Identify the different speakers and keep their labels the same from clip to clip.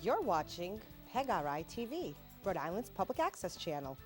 Speaker 1: You're watching PEGRI TV, Rhode Island's public access channel.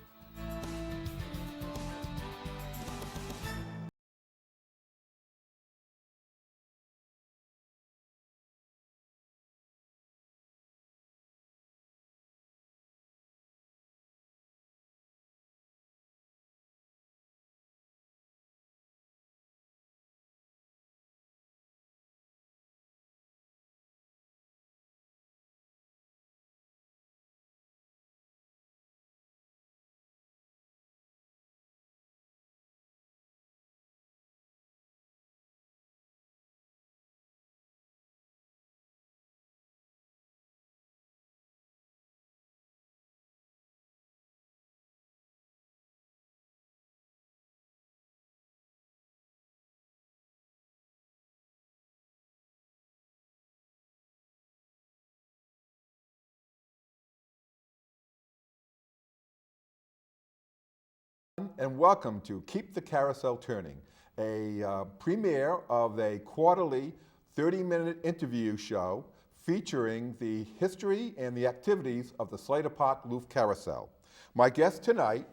Speaker 2: And welcome to Keep the Carousel Turning, a premiere of a quarterly 30-minute interview show featuring the history and the activities of the Slater Park Loof Carousel. My guest tonight,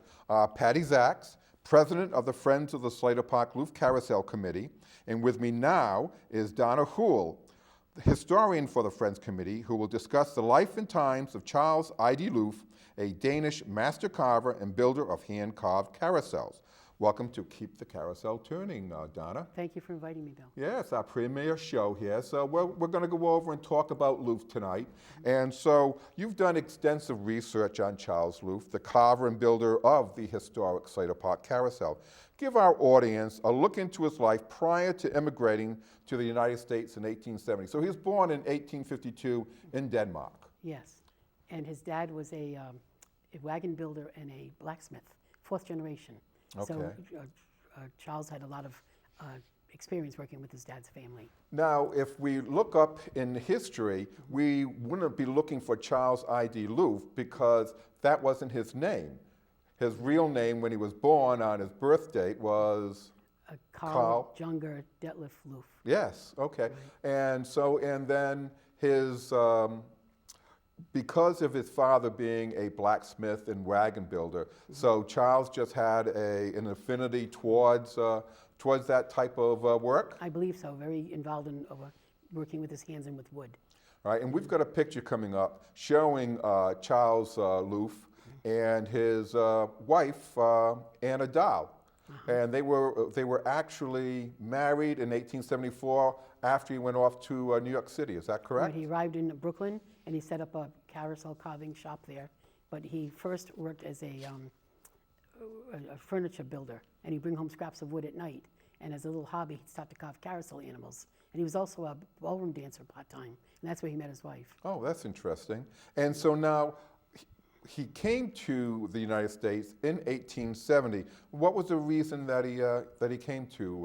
Speaker 2: Patty Zacks, President of the Friends of the Slater Park Loof Carousel Committee, and with me now is Donna Houle, the historian for the Friends Committee, who will discuss the life and times of Charles I.D. Loof, a Danish master carver and builder of hand-carved carousels. Welcome to Keep the Carousel Turning, Donna.
Speaker 3: Thank you for inviting me, Bill.
Speaker 2: Yes, our premiere show here. So we're going to go over and talk about Loof tonight. And so you've done extensive research on Charles Loof, the carver and builder of the historic Slater Park Carousel. Give our audience a look into his life prior to immigrating to the United States in 1870. So he was born in 1852 in Denmark.
Speaker 3: Yes, and his dad was a wagon builder and a blacksmith, fourth generation.
Speaker 2: Okay.
Speaker 3: So Charles had a lot of experience working with his dad's family.
Speaker 2: Now, if we look up in history, we wouldn't be looking for Charles I.D. Loof because that wasn't his name. His real name when he was born on his birth date was?
Speaker 3: Carl Junger Detlef Loof.
Speaker 2: Yes, okay.
Speaker 3: Right.
Speaker 2: And then his, because of his father being a blacksmith and wagon builder, so Charles just had an affinity towards that type of work?
Speaker 3: I believe so, very involved in working with his hands and with wood.
Speaker 2: All right, and we've got a picture coming up showing Charles Loof and his wife, Anna Dahl. And they were actually married in 1874 after he went off to New York City. Is that correct?
Speaker 3: Right, he arrived in Brooklyn and he set up a carousel carving shop there. But he first worked as a furniture builder, and he'd bring home scraps of wood at night. And as a little hobby, he'd start to carve carousel animals. And he was also a ballroom dancer part-time, and that's where he met his wife.
Speaker 2: Oh, that's interesting. And so now, he came to the United States in 1870. What was the reason that he came to?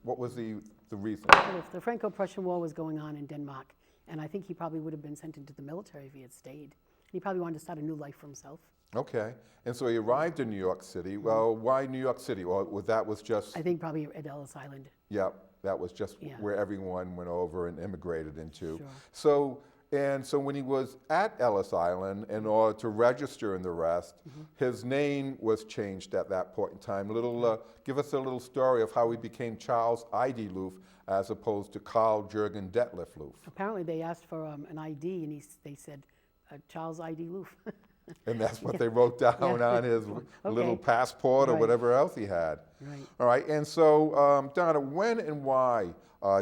Speaker 2: What was the reason?
Speaker 3: Well, the Franco-Prussian War was going on in Denmark, and I think he probably would have been sent into the military if he had stayed. He probably wanted to start a new life for himself.
Speaker 2: Okay, and so he arrived in New York City. Well, why New York City? Or that was just?
Speaker 3: I think probably at Ellis Island.
Speaker 2: Yeah, that was just where everyone went over and immigrated into.
Speaker 3: Sure.
Speaker 2: So when he was at Ellis Island, in order to register and the rest, his name was changed at that point in time. Give us a little story of how he became Charles I.D. Loof as opposed to Carl Jürgen Detlef Loof.
Speaker 3: Apparently they asked for an ID, and they said, Charles I.D. Loof.
Speaker 2: And that's what they wrote down on his little passport or whatever else he had.
Speaker 3: Right.
Speaker 2: All right, and so Donna, when and why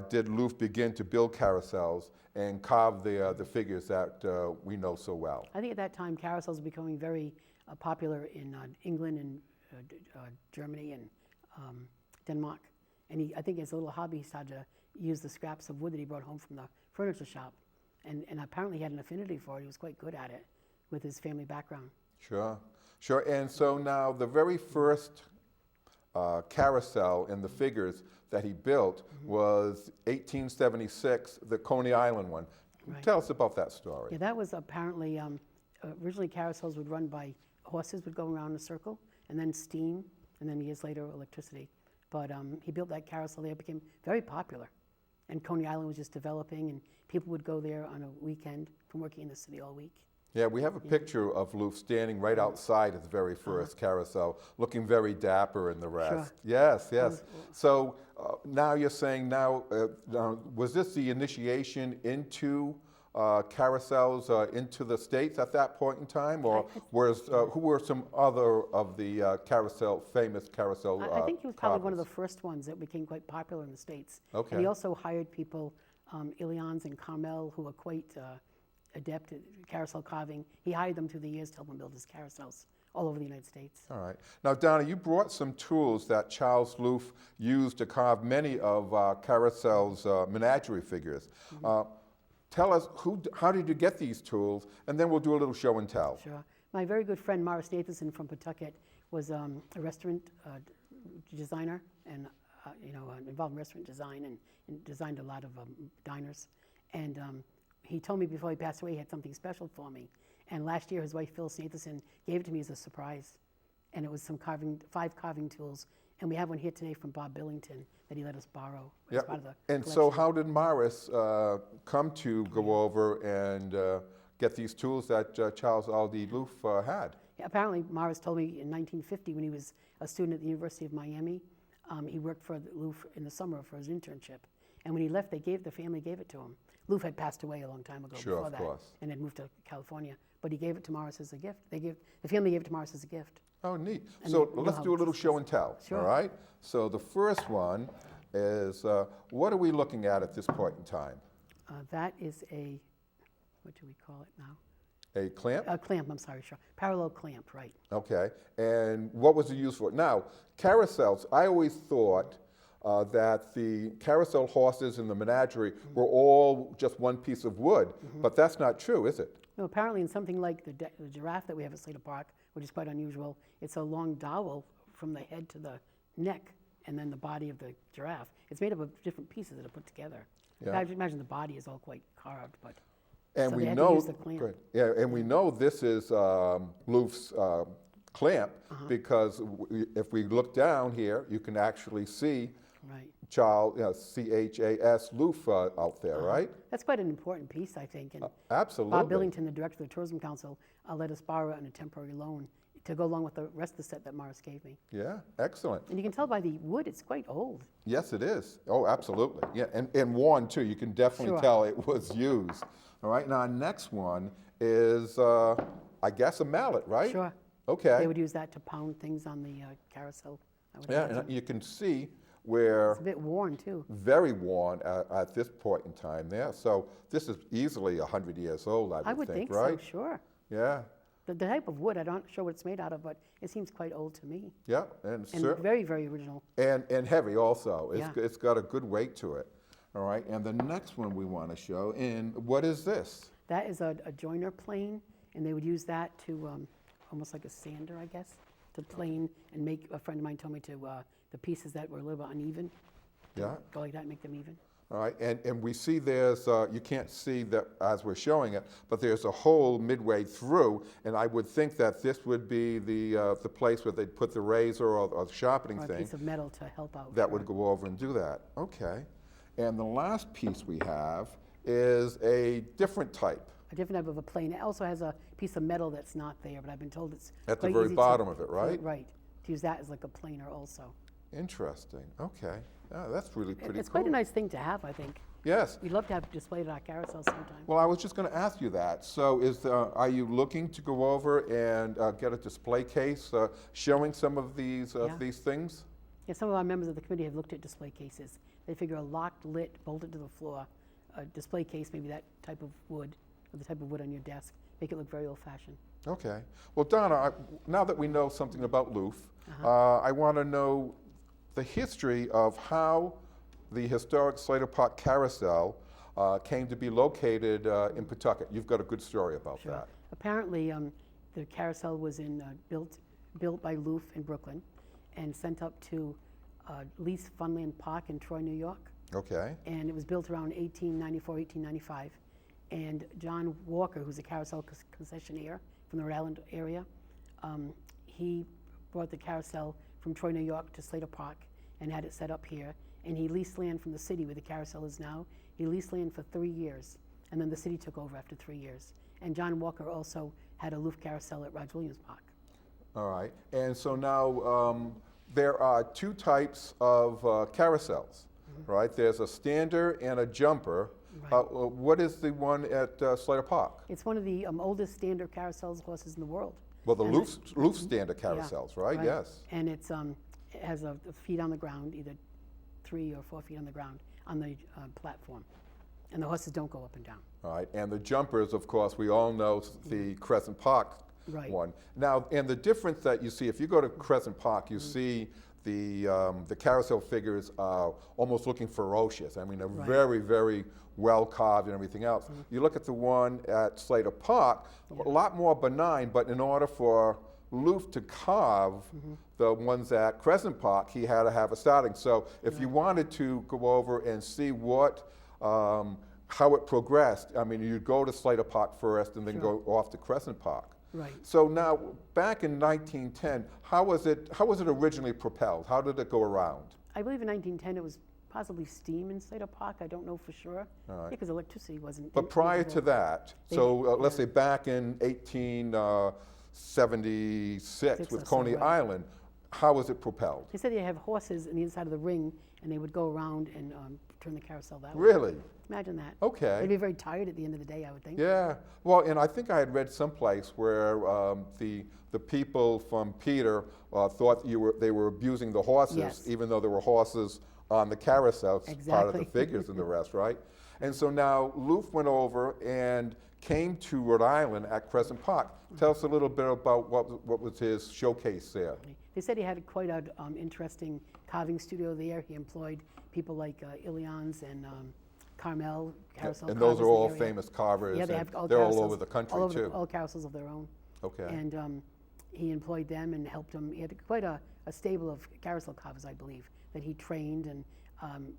Speaker 2: did Loof begin to build carousels and carve the figures that we know so well?
Speaker 3: I think at that time carousels were becoming very popular in England and Germany and Denmark. And I think as a little hobby he started to use the scraps of wood that he brought home from the furniture shop. And apparently he had an affinity for it. He was quite good at it with his family background.
Speaker 2: Sure. And so now the very first carousel and the figures that he built was 1876, the Coney Island one.
Speaker 3: Right.
Speaker 2: Tell us about that story.
Speaker 3: Yeah, that was apparently, originally carousels would run by, horses would go around in a circle, and then steam, and then years later electricity. But he built that carousel there, it became very popular. and Coney Island was just developing, and people would go there on a weekend from working in the city all week.
Speaker 2: Yeah, we have a picture of Loof standing right outside of the very first carousel, looking very dapper and the rest.
Speaker 3: Sure.
Speaker 2: Yes, yes. So now you're saying now, was this the initiation into carousels into the States at that point in time, or who were some other of the famous carousel
Speaker 3: I think he was probably one of the
Speaker 2: carvers?
Speaker 3: first ones that became quite popular in the States.
Speaker 2: Okay.
Speaker 3: And he also hired people, Ilians and Carmel, who are quite adept at carousel carving. He hired them through the years to help him build his carousels all over the United States.
Speaker 2: All right. Now, Donna, you brought some tools that Charles Loof used to carve many of Carousel's menagerie figures. Tell us, how did you get these tools? And then we'll do a little show and tell.
Speaker 3: Sure. My very good friend Morris Nathanson from Pawtucket was a restaurant designer and involved in restaurant design and designed a lot of diners. And he told me before he passed away he had something special for me. And last year his wife Phyllis Nathanson gave it to me as a surprise. And it was some 5 carving tools. And we have one here today from Bob Billington that he let us borrow as part of the
Speaker 2: And
Speaker 3: collection.
Speaker 2: so how did Morris come to go over and get these tools that Charles Aldie Loof had?
Speaker 3: Yeah, apparently Morris told me in 1950 when he was a student at the University of Miami, he worked for Loof in the summer for his internship. And when he left, the family gave it to him. Loof had passed away a long time ago
Speaker 2: Sure,
Speaker 3: before
Speaker 2: of
Speaker 3: that
Speaker 2: course.
Speaker 3: and had moved to California. But he gave it to Morris as a gift. The family gave it to Morris as a gift.
Speaker 2: Oh, neat.
Speaker 3: And
Speaker 2: So
Speaker 3: you
Speaker 2: let's
Speaker 3: know
Speaker 2: do a
Speaker 3: how
Speaker 2: little
Speaker 3: it's-
Speaker 2: show and tell,
Speaker 3: Sure.
Speaker 2: all right? So the first one is, what are we looking at this point in time?
Speaker 3: That is what do we call it now?
Speaker 2: A clamp?
Speaker 3: A clamp, I'm sorry, sure. Parallel clamp, right.
Speaker 2: Okay, and what was it used for? Now, carousels, I always thought that the carousel horses in the menagerie were all just one piece of wood, but that's not true, is it?
Speaker 3: No, apparently in something like the giraffe that we have at Slater Park, which is quite unusual, it's a long dowel from the head to the neck and then the body of the giraffe. It's made up of different pieces that are put together.
Speaker 2: Yeah.
Speaker 3: I imagine the body is all quite carved, but
Speaker 2: And
Speaker 3: so
Speaker 2: we
Speaker 3: they had to
Speaker 2: know,
Speaker 3: use the clamp.
Speaker 2: great. Yeah, and we know this is Loof's clamp because if we look down here, you can actually see
Speaker 3: Right.
Speaker 2: CHAS Loof out there, right?
Speaker 3: That's quite an important piece, I think. And
Speaker 2: Absolutely.
Speaker 3: Bob Billington, the director of the Tourism Council, let us borrow it on a temporary loan to go along with the rest of the set that Morris gave me.
Speaker 2: Yeah, excellent.
Speaker 3: And you can tell by the wood, it's quite old.
Speaker 2: Yes, it is. Oh, absolutely. Yeah, and worn too. You can definitely
Speaker 3: Sure.
Speaker 2: tell it was used. All right, now our next one is, I guess, a mallet, right?
Speaker 3: Sure.
Speaker 2: Okay.
Speaker 3: They would use that to pound things on the carousel. I would
Speaker 2: Yeah,
Speaker 3: imagine.
Speaker 2: and you can see where
Speaker 3: It's a bit worn, too.
Speaker 2: very worn at this point in time there. So this is easily 100 years old,
Speaker 3: I would think
Speaker 2: right?
Speaker 3: so, sure.
Speaker 2: Yeah,
Speaker 3: The type of wood, I'm not sure what it's made out of, but it seems quite old to me.
Speaker 2: yeah, and
Speaker 3: And
Speaker 2: certainly.
Speaker 3: very, very original.
Speaker 2: And heavy also.
Speaker 3: Yeah.
Speaker 2: It's got a good weight to it. All right, and the next one we want to show, and what is this?
Speaker 3: That is a joiner plane, and they would use that to, almost like a sander, I guess, to plane and make, a friend of mine told me to, the pieces that were a little bit uneven,
Speaker 2: Yeah,
Speaker 3: go like that and make them even.
Speaker 2: all right, and we see there's, you can't see that as we're showing it, but there's a hole midway through, and I would think that this would be the place where they'd put the razor or the sharpening
Speaker 3: Or a
Speaker 2: thing
Speaker 3: piece of metal to help out.
Speaker 2: that
Speaker 3: sure.
Speaker 2: would go over and do that. Okay, and the last piece we have is a different type.
Speaker 3: A different type of a plane. It also has a piece of metal that's not there, but I've been told it's
Speaker 2: At the
Speaker 3: quite
Speaker 2: very
Speaker 3: easy
Speaker 2: bottom of it, right?
Speaker 3: Right. To use that as like a planer also.
Speaker 2: Interesting, okay. Yeah, that's really pretty
Speaker 3: It's
Speaker 2: cool.
Speaker 3: quite a nice thing to have, I think.
Speaker 2: Yes.
Speaker 3: We'd love to have it displayed at our carousel sometime.
Speaker 2: Well, I was just going to ask you that. So are you looking to go over and get a display case showing some of these
Speaker 3: Yeah.
Speaker 2: things?
Speaker 3: Yeah, some of our members of the committee have looked at display cases. They figure a locked, lit, bolted to the floor, a display case, maybe that type of wood, or the type of wood on your desk, make it look very old-fashioned.
Speaker 2: Okay. Well, Donna, now that we know something about Loof, I want to know the history of how the historic Slater Park Carousel came to be located in Pawtucket. You've got a good story about
Speaker 3: Sure.
Speaker 2: that.
Speaker 3: Apparently, the carousel was built by Loof in Brooklyn and sent up to Lee's Funland Park in Troy, New York.
Speaker 2: Okay.
Speaker 3: And it was built around 1894, 1895. And John Walker, who's a carousel concessionaire from the Rhode Island area, he brought the carousel from Troy, New York to Slater Park and had it set up here. and he leased land from the city where the carousel is now. He leased land for 3 years, and then the city took over after 3 years. And John Walker also had a Loof carousel at Roger Williams Park.
Speaker 2: All right. And so now there are two types of carousels, right? There's a stander and a jumper.
Speaker 3: Right.
Speaker 2: What is the one at Slater Park?
Speaker 3: It's one of the oldest stander carousels horses in the world.
Speaker 2: Well, the
Speaker 3: And
Speaker 2: Loof stander carousels, right? Yes.
Speaker 3: And it has a feet on the ground, either 3 or 4 feet on the ground on the platform. And the horses don't go up and down.
Speaker 2: All right. And the jumpers, of course, we all know the Crescent Park one. Now, and the difference that you see, if you go to Crescent Park, you see the carousel figures are almost looking ferocious. I mean, they're very, very well carved and everything else. You look at the one at Slater Park, a lot more benign, but in order for Loof to carve the ones at Crescent Park, he had to have a starting. So if you wanted to go over and see what, how it progressed, I mean, you'd go to Slater Park first and then go off to Crescent Park.
Speaker 3: Right.
Speaker 2: So now, back in 1910, how was it originally propelled? How did it go around?
Speaker 3: I believe in 1910 it was possibly steam in Slater Park. I don't know for sure.
Speaker 2: All right.
Speaker 3: Because electricity wasn't.
Speaker 2: But prior to that, let's say back in 1876 with Coney Island, how was it propelled?
Speaker 3: They said they have horses on the inside of the ring, and they would go around and turn the carousel that way.
Speaker 2: Really?
Speaker 3: Imagine that.
Speaker 2: Okay.
Speaker 3: They'd be very tired at the end of the day, I would think.
Speaker 2: Yeah. Well, and I think I had read someplace where the people from Peter thought they were abusing the horses, even though there were horses on the carousel, part of the figures and the rest, right? And so now Loof went over and came to Rhode Island at Crescent Park. Tell us a little bit about what was his showcase there.
Speaker 3: They said he had quite an interesting carving studio there. He employed people like Ilians and Carmel, carousel
Speaker 2: and those are all
Speaker 3: area.
Speaker 2: famous carvers.
Speaker 3: Yeah, they have all
Speaker 2: they're
Speaker 3: carousels,
Speaker 2: all over the country too.
Speaker 3: all carousels of their own.
Speaker 2: Okay.
Speaker 3: And he employed them and helped them. He had quite a stable of carousel carvers, I believe, that he trained. And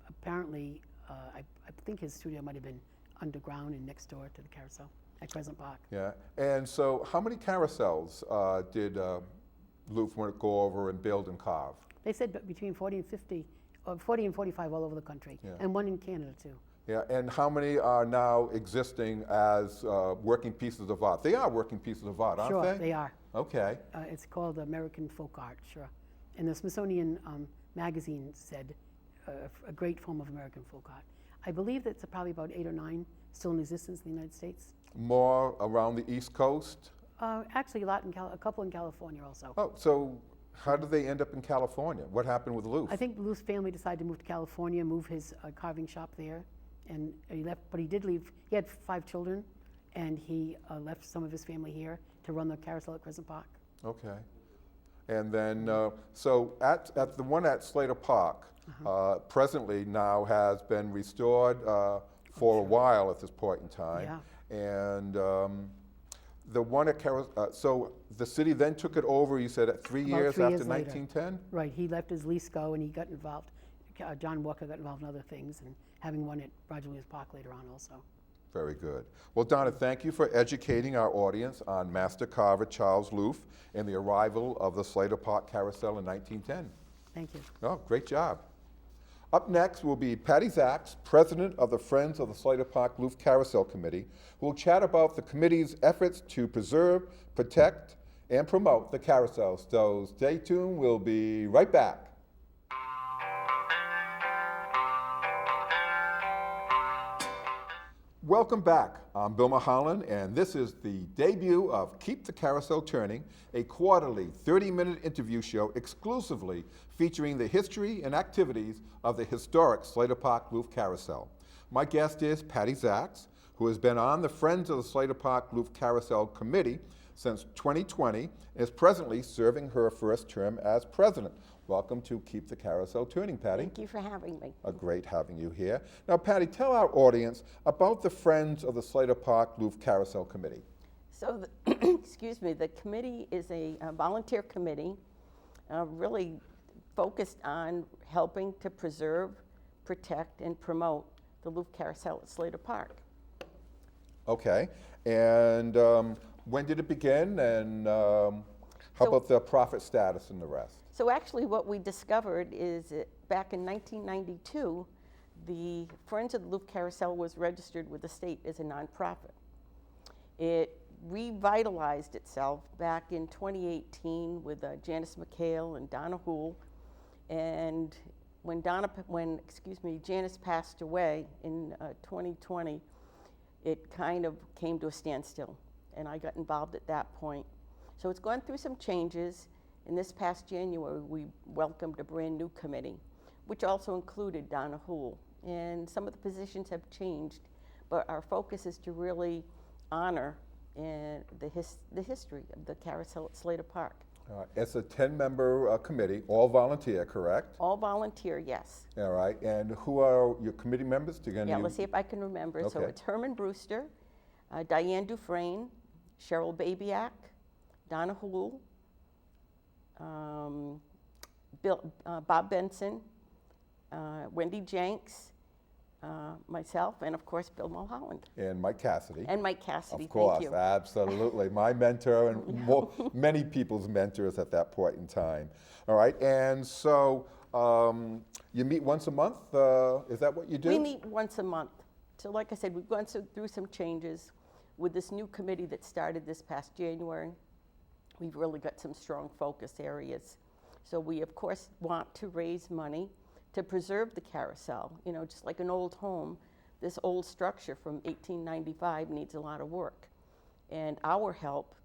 Speaker 3: apparently, I think his studio might have been underground and next door to the carousel at Crescent Park.
Speaker 2: Yeah. And so, how many carousels did Loof go over and build and carve?
Speaker 3: They said between 40 and 50, or 40 and 45 all over the country, and one in Canada too.
Speaker 2: Yeah, and how many are now existing as working pieces of art? They are working pieces of art, aren't they?
Speaker 3: Sure, they are.
Speaker 2: Okay.
Speaker 3: It's called American Folk Art, sure. And the Smithsonian magazine said a great form of American folk art. I believe that's probably about 8 or 9 still in existence in the United States.
Speaker 2: More around the East Coast?
Speaker 3: Actually, a couple in California also.
Speaker 2: Oh, so how did they end up in California? What happened with Loof?
Speaker 3: I think Loof's family decided to move to California, move his carving shop there, and he left. But he did leave. He had 5 children, and he left some of his family here to run the carousel at Crescent Park.
Speaker 2: Okay. And then, so at the one at Slater Park, presently now has been restored for a while at this point in time.
Speaker 3: Yeah.
Speaker 2: And the one at Carousel, so the city then took it over, you said, at 3 years after
Speaker 3: later.
Speaker 2: 1910?
Speaker 3: Right, he left his lease go and he got involved. John Walker got involved in other things, and having one at Roger Williams Park later on also.
Speaker 2: Very good. Well, Donna, thank you for educating our audience on master carver Charles Loof and the arrival of the Slater Park Carousel in 1910.
Speaker 3: Thank you.
Speaker 2: Oh, great job. Up next will be Patty Zacks, president of the Friends of the Slater Park Loof Carousel Committee, who will chat about the committee's efforts to preserve, protect, and promote the carousel. So stay tuned, we'll be right back. Welcome back. I'm Bill Mulholland, and this is the debut of Keep the Carousel Turning, a quarterly 30-minute interview show exclusively featuring the history and activities of the historic Slater Park Loof Carousel. My guest is Patty Zacks, who has been on the Friends of the Slater Park Loof Carousel Committee since 2020 and is presently serving her first term as president. Welcome to Keep the Carousel Turning, Patty.
Speaker 4: Thank you for having me.
Speaker 2: Great having you here. Now, Patty, tell our audience about the Friends of the Slater Park Loof Carousel Committee.
Speaker 4: So, excuse me, the committee is a volunteer committee really focused on helping to preserve, protect, and promote the Loof Carousel at Slater Park.
Speaker 2: Okay, and when did it begin, and How
Speaker 4: So-
Speaker 2: about the profit status and the rest?
Speaker 4: So actually what we discovered is that back in 1992, the Friends of the Louvre Carousel was registered with the state as a nonprofit. It revitalized itself back in 2018 with Janice McHale and Donna Houle. And when Janice passed away in 2020, it kind of came to a standstill, and I got involved at that point. So it's gone through some changes. In this past January, we welcomed a brand new committee, which also included Donna Houle. And some of the positions have changed, but our focus is to really honor the history of the carousel at Slater Park.
Speaker 2: It's a 10-member committee, all volunteer, correct?
Speaker 4: All volunteer, yes.
Speaker 2: All right, and who are your committee members?
Speaker 4: Yeah, let's see if I can remember. So
Speaker 2: Okay.
Speaker 4: it's Herman Brewster, Diane Dufresne, Cheryl Babyak, Donna Houle, Bob Benson, Wendy Jenks, myself, and of course Bill Mulholland.
Speaker 2: And Mike Cassidy.
Speaker 4: And Mike Cassidy,
Speaker 2: Of course,
Speaker 4: thank you.
Speaker 2: absolutely. My mentor and many people's mentors at that point in time. All right, and so you meet once a month? Is that what you do?
Speaker 4: We meet once a month. So like I said, we've gone through some changes with this new committee that started this past January. We've really got some strong focus areas. So we, of course, want to raise money to preserve the carousel. You know, just like an old home, this old structure from 1895 needs a lot of work. And our help,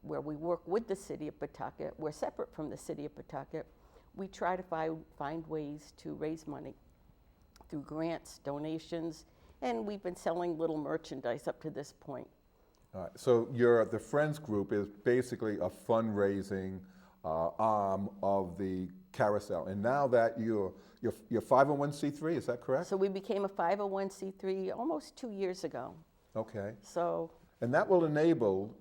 Speaker 4: where we work with the city of Pawtucket, we're separate from the city of Pawtucket, we try to find ways to raise money through grants, donations, and we've been selling little merchandise up to this point.
Speaker 2: All right, so the Friends group is basically a fundraising arm of the carousel. And now that you're 501c3, is that correct?
Speaker 4: So we became a 501c3 almost 2 years ago.
Speaker 2: Okay.
Speaker 4: So
Speaker 2: And that will enable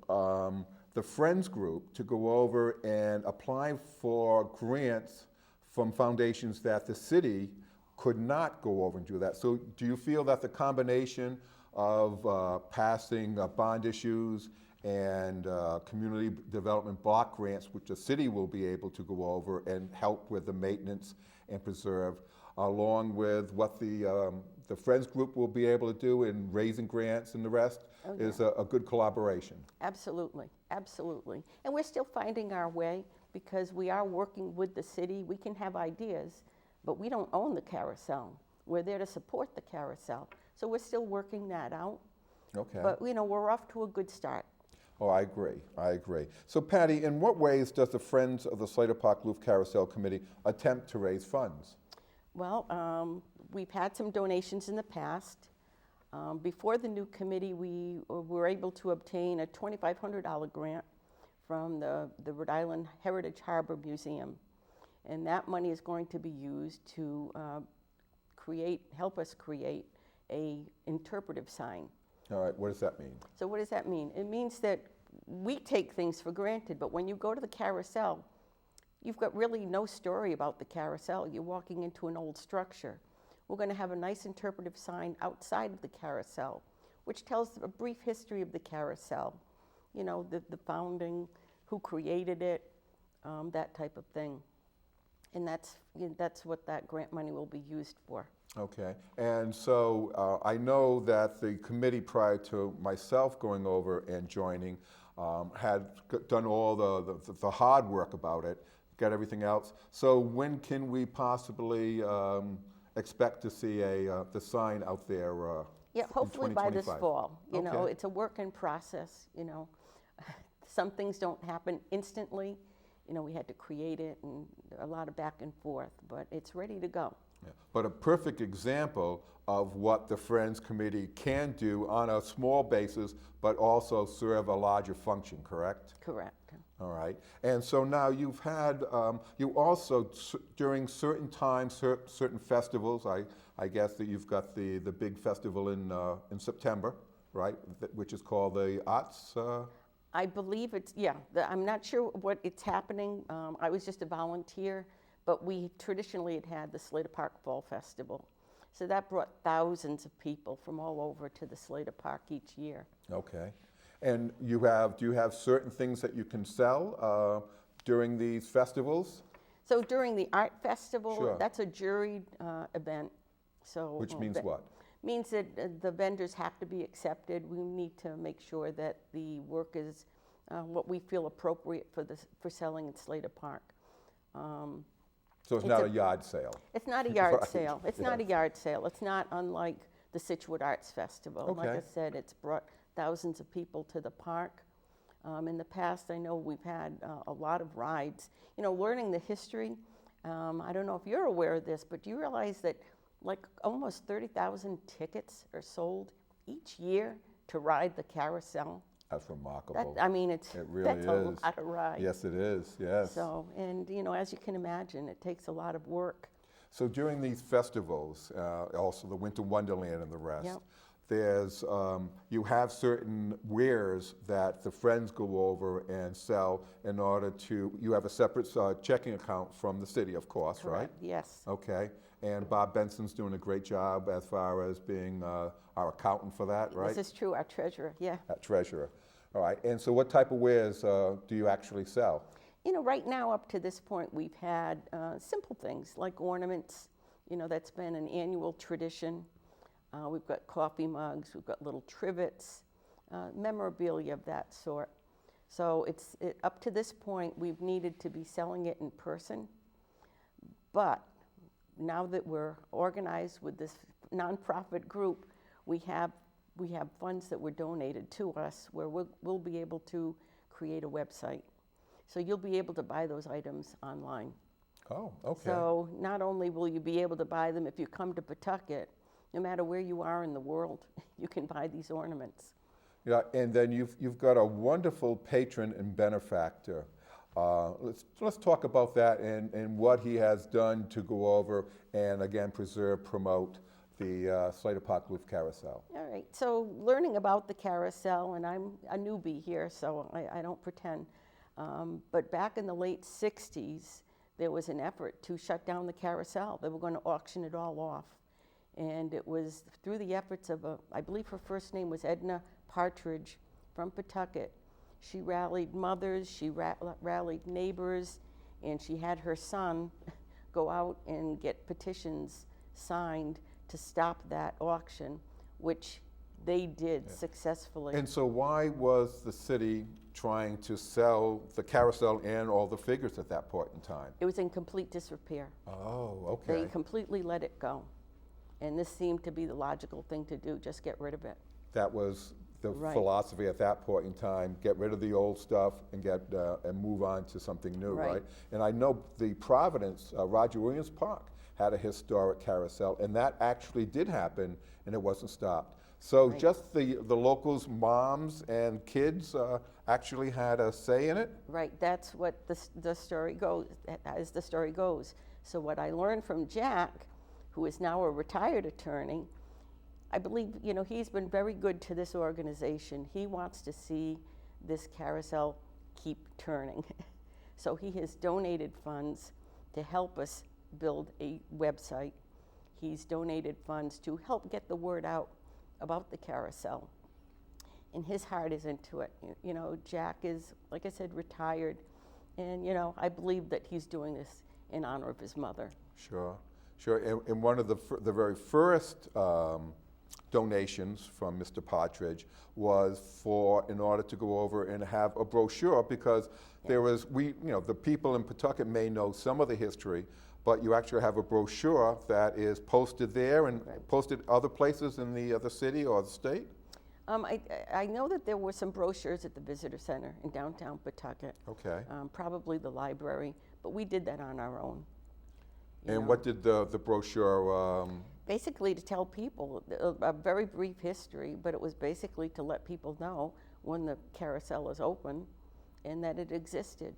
Speaker 2: the Friends group to go over and apply for grants from foundations that the city could not go over and do that. So do you feel that the combination of passing bond issues and community development block grants, which the city will be able to go over and help with the maintenance and preserve, along with what the Friends group will be able to do in raising grants and the rest, is a good collaboration?
Speaker 4: absolutely, absolutely. And we're still finding our way because we are working with the city. We can have ideas, but we don't own the carousel. We're there to support the carousel. So we're still working that out.
Speaker 2: Okay.
Speaker 4: But, you know, we're off to a good start.
Speaker 2: Oh, I agree. So Patty, in what ways does the Friends of the Slater Park Louvre Carousel Committee attempt to raise funds?
Speaker 4: Well, we've had some donations in the past. Before the new committee, we were able to obtain a $2,500 grant from the Rhode Island Heritage Harbor Museum. And that money is going to be used to help us create a interpretive sign.
Speaker 2: All right, what does that mean?
Speaker 4: So what does that mean? It means that we take things for granted, but when you go to the carousel, you've got really no story about the carousel. You're walking into an old structure. We're going to have a nice interpretive sign outside of the carousel, which tells a brief history of the carousel. You know, the founding, who created it, that type of thing. And that's what that grant money will be used for.
Speaker 2: Okay, and so I know that the committee prior to myself going over and joining had done all the hard work about it, got everything else. So when can we possibly expect to see the sign out there?
Speaker 4: Yeah, hopefully by this
Speaker 2: 2025?
Speaker 4: fall. You know,
Speaker 2: Okay.
Speaker 4: it's a work in process, you know. Some things don't happen instantly. You know, we had to create it and a lot of back and forth, but it's ready to go.
Speaker 2: Yeah. But a perfect example of what the Friends Committee can do on a small basis, but also serve a larger function, correct?
Speaker 4: Correct.
Speaker 2: All right. And so now you've had, you also, during certain times, certain festivals, I guess that you've got the big festival in September, right, which is called the Arts.
Speaker 4: I believe it's, yeah, I'm not sure what it's happening. I was just a volunteer, but we traditionally had the Slater Park Fall Festival. So that brought thousands of people from all over to the Slater Park each year.
Speaker 2: Okay. And do you have certain things that you can sell during these festivals?
Speaker 4: So during the art festival,
Speaker 2: Sure.
Speaker 4: that's a juried event. So
Speaker 2: Which means what?
Speaker 4: Means that the vendors have to be accepted. We need to make sure that the work is what we feel appropriate for selling in Slater Park.
Speaker 2: So it's not a yard sale?
Speaker 4: It's not a yard
Speaker 2: Right.
Speaker 4: sale. It's not a yard sale. It's not unlike the Statewide Arts Festival. Like I
Speaker 2: Okay.
Speaker 4: said, it's brought thousands of people to the park. In the past, I know we've had a lot of rides. You know, learning the history, I don't know if you're aware of this, but do you realize that like almost 30,000 tickets are sold each year to ride the Carousel?
Speaker 2: That's remarkable.
Speaker 4: I mean,
Speaker 2: It really
Speaker 4: that's a
Speaker 2: is.
Speaker 4: lot of rides.
Speaker 2: Yes, it is, yes.
Speaker 4: So, and you know, as you can imagine, it takes a lot of work.
Speaker 2: So during these festivals, also the Winter Wonderland and the rest,
Speaker 4: Yep.
Speaker 2: there's, you have certain wares that the friends go over and sell in order to, you have a separate checking account from the city, of course, right?
Speaker 4: Correct. Yes.
Speaker 2: Okay, and Bob Benson's doing a great job as far as being our accountant for that, right?
Speaker 4: This is true, our treasurer, yeah.
Speaker 2: Treasurer. All right, and so what type of wares do you actually sell?
Speaker 4: You know, right now, up to this point, we've had simple things like ornaments. You know, that's been an annual tradition. We've got coffee mugs, we've got little trivets, memorabilia of that sort. So up to this point, we've needed to be selling it in person. But now that we're organized with this nonprofit group, we have funds that were donated to us where we'll be able to create a website. So you'll be able to buy those items online.
Speaker 2: Oh, okay.
Speaker 4: So not only will you be able to buy them if you come to Pawtucket, no matter where you are in the world, you can buy these ornaments.
Speaker 2: Yeah, and then you've got a wonderful patron and benefactor. Let's talk about that and what he has done to go over and again preserve, promote the Slater Park Roof Carousel.
Speaker 4: All right, so learning about the Carousel, and I'm a newbie here, so I don't pretend, but back in the late 60s, there was an effort to shut down the Carousel. They were going to auction it all off. And it was through the efforts of I believe her first name was Edna Partridge from Pawtucket. She rallied mothers, she rallied neighbors, and she had her son go out and get petitions signed to stop that auction, which they did successfully.
Speaker 2: And so why was the city trying to sell the carousel and all the figures at that point in time?
Speaker 4: It was in complete disrepair.
Speaker 2: Oh, okay.
Speaker 4: They completely let it go. And this seemed to be the logical thing to do, just get rid of it.
Speaker 2: That was the
Speaker 4: Right.
Speaker 2: philosophy at that point in time, get rid of the old stuff and and move on to something new,
Speaker 4: Right.
Speaker 2: right? And I know the Providence, Roger Williams Park had a historic carousel, and that actually did happen, and it wasn't stopped. So
Speaker 4: Right.
Speaker 2: just the locals' moms and kids actually had a say in it?
Speaker 4: Right, that's what the story goes, as the story goes. So what I learned from Jack, who is now a retired attorney, I believe, you know, he's been very good to this organization. He wants to see this carousel keep turning. So he has donated funds to help us build a website. He's donated funds to help get the word out about the carousel. And his heart is into it. You know, Jack is, like I said, retired. And, you know, I believe that he's doing this in honor of his mother.
Speaker 2: Sure, sure. And one of the very first donations from Mr. Partridge was in order to go over and have a brochure, because there was, the people in Pawtucket may know some of the history, but you actually have a brochure that is posted there and posted other places in the city or the state?
Speaker 4: I know that there were some brochures at the Visitor Center in downtown Pawtucket.
Speaker 2: Okay.
Speaker 4: Probably the library, but we did that on our own.
Speaker 2: And what did the brochure?
Speaker 4: Basically to tell people a very brief history, but it was basically to let people know when the carousel is open and that it existed.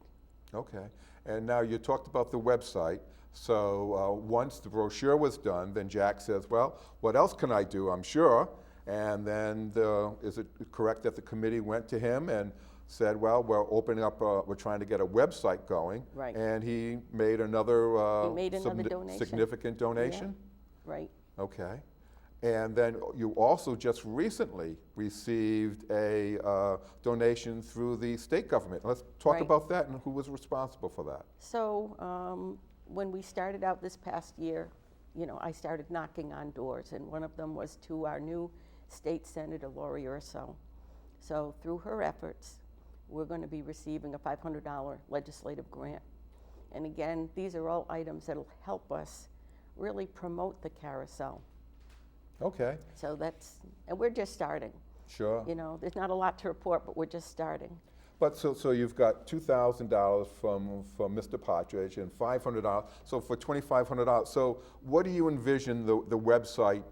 Speaker 2: Okay. And now you talked about the website. So once the brochure was done, then Jack says, well, what else can I do? I'm sure. And then is it correct that the committee went to him and said, well, we're opening up, we're trying to get a website going.
Speaker 4: Right.
Speaker 2: And he made another,
Speaker 4: He made another donation.
Speaker 2: significant donation?
Speaker 4: Yeah. Right.
Speaker 2: Okay. And then you also just recently received a donation through the state government. Let's talk
Speaker 4: Right.
Speaker 2: about that and who was responsible for that.
Speaker 4: So when we started out this past year, I started knocking on doors, and one of them was to our new state senator, Lori Urso. So through her efforts, we're going to be receiving a $500 legislative grant. And again, these are all items that'll help us really promote the carousel.
Speaker 2: Okay,
Speaker 4: So and we're just starting.
Speaker 2: sure.
Speaker 4: There's not a lot to report, but we're just starting.
Speaker 2: But so you've got $2,000 from Mr. Partridge and $500, so for $2,500. So what do you envision the website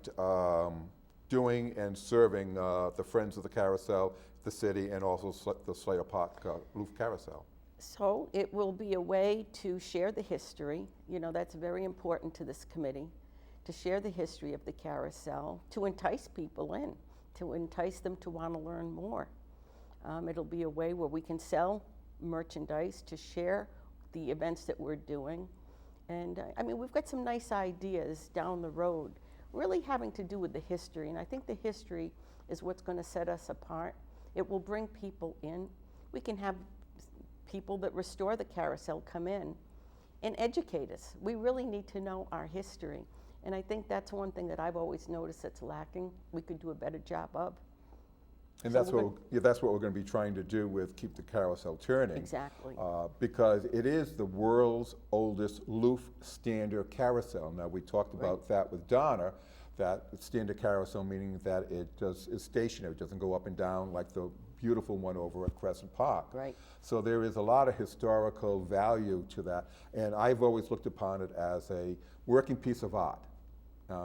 Speaker 2: doing and serving the Friends of the Carousel, the city, and also the Slater Park Roof Carousel?
Speaker 4: So it will be a way to share the history. That's very important to this committee, to share the history of the carousel, to entice people in, to entice them to want to learn more. It'll be a way where we can sell merchandise to share the events that we're doing. And we've got some nice ideas down the road, really having to do with the history. And I think the history is what's going to set us apart. It will bring people in. We can have people that restore the carousel come in and educate us. We really need to know our history. And I think that's one thing that I've always noticed that's lacking. We could do a better job of.
Speaker 2: And
Speaker 4: So
Speaker 2: that's what we're going to be trying to do with Keep the Carousel Turning.
Speaker 4: Exactly.
Speaker 2: Because it is the world's oldest loop standard carousel. Now, we talked about that with Donna, that standard carousel meaning that it is stationary, it doesn't go up and down like the beautiful one over at Crescent Park.
Speaker 4: Right.
Speaker 2: So there is a lot of historical value to that. And I've always looked upon it as a working piece of art.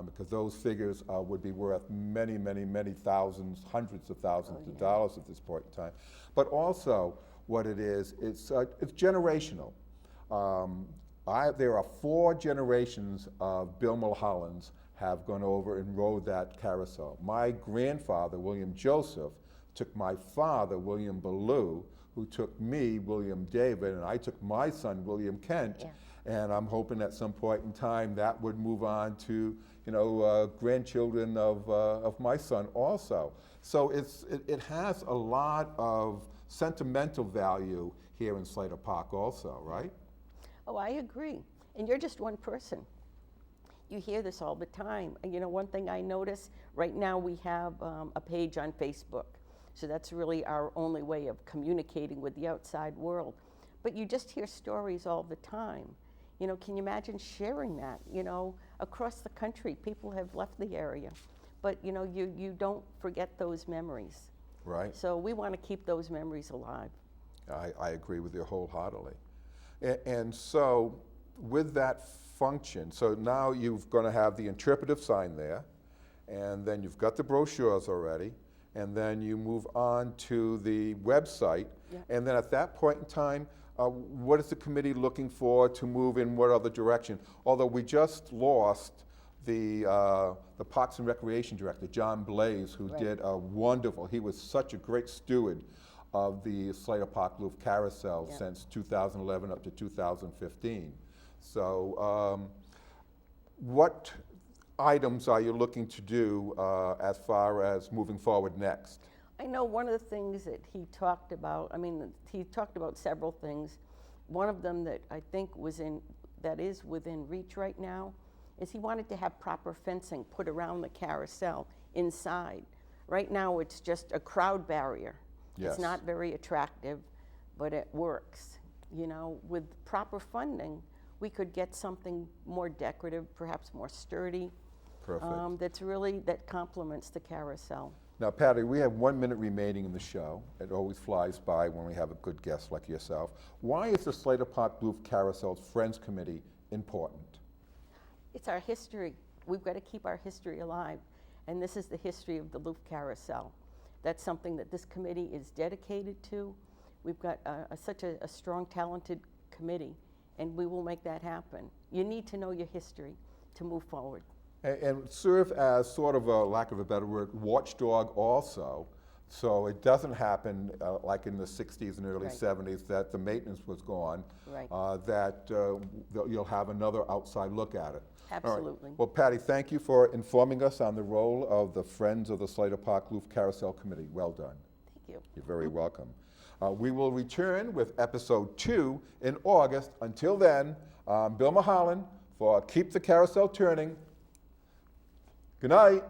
Speaker 2: Because those figures would be worth many, many, many thousands, hundreds of thousands of dollars at this point in time. But also, what it is, it's generational. There are 4 generations of Bill Mulhollands have gone over and rode that carousel. My grandfather, William Joseph, took my father, William Ballou, who took me, William David, and I took my son, William Kent.
Speaker 4: Yeah.
Speaker 2: And I'm hoping at some point in time that would move on to, grandchildren of my son also. So it has a lot of sentimental value here in Slater Park also, right?
Speaker 4: Oh, I agree. And you're just one person. You hear this all the time. And one thing I notice, right now we have a page on Facebook. So that's really our only way of communicating with the outside world. But you just hear stories all the time. Can you imagine sharing that? Across the country, people have left the area. But, you don't forget those memories.
Speaker 2: Right.
Speaker 4: So we want to keep those memories alive.
Speaker 2: I agree with you wholeheartedly. And so with that function, so now you're going to have the interpretive sign there, and then you've got the brochures already, and then you move on to the website, and then at that point in time, what is the committee looking for to move in what other direction? Although we just lost the Parks and Recreation Director, John Blaze, who did a wonderful, he was such a great steward of the Slater Park Loop Carousel since 2011 up to 2015. So what items are you looking to do as far as moving forward next?
Speaker 4: I know one of the things that he talked about, he talked about several things. One of them that I think that is within reach right now is he wanted to have proper fencing put around the carousel inside. Right now it's just a crowd barrier.
Speaker 2: Yes.
Speaker 4: It's not very attractive, but it works. With proper funding, we could get something more decorative, perhaps more sturdy.
Speaker 2: Perfect.
Speaker 4: That complements the carousel.
Speaker 2: Now, Patty, we have 1 minute remaining in the show. It always flies by when we have a good guest like yourself. Why is the Slater Park Loop Carousel's Friends Committee important?
Speaker 4: It's our history. We've got to keep our history alive. And this is the history of the Loop Carousel. That's something that this committee is dedicated to. We've got such a strong, talented committee, and we will make that happen. You need to know your history to move forward.
Speaker 2: And serve as sort of a, lack of a better word, watchdog also, so it doesn't happen like in the 60s and early 70s that the maintenance was gone,
Speaker 4: Right.
Speaker 2: That you'll have another outside look at it. All right.
Speaker 4: Absolutely.
Speaker 2: Well, Patty, thank you for informing us on the role of the Friends of the Slater Park Roof Carousel Committee. Well done.
Speaker 4: Thank you.
Speaker 2: You're very welcome. We will return with episode 2 in August. Until then, Bill Mulholland for Keep the Carousel Turning. Good night.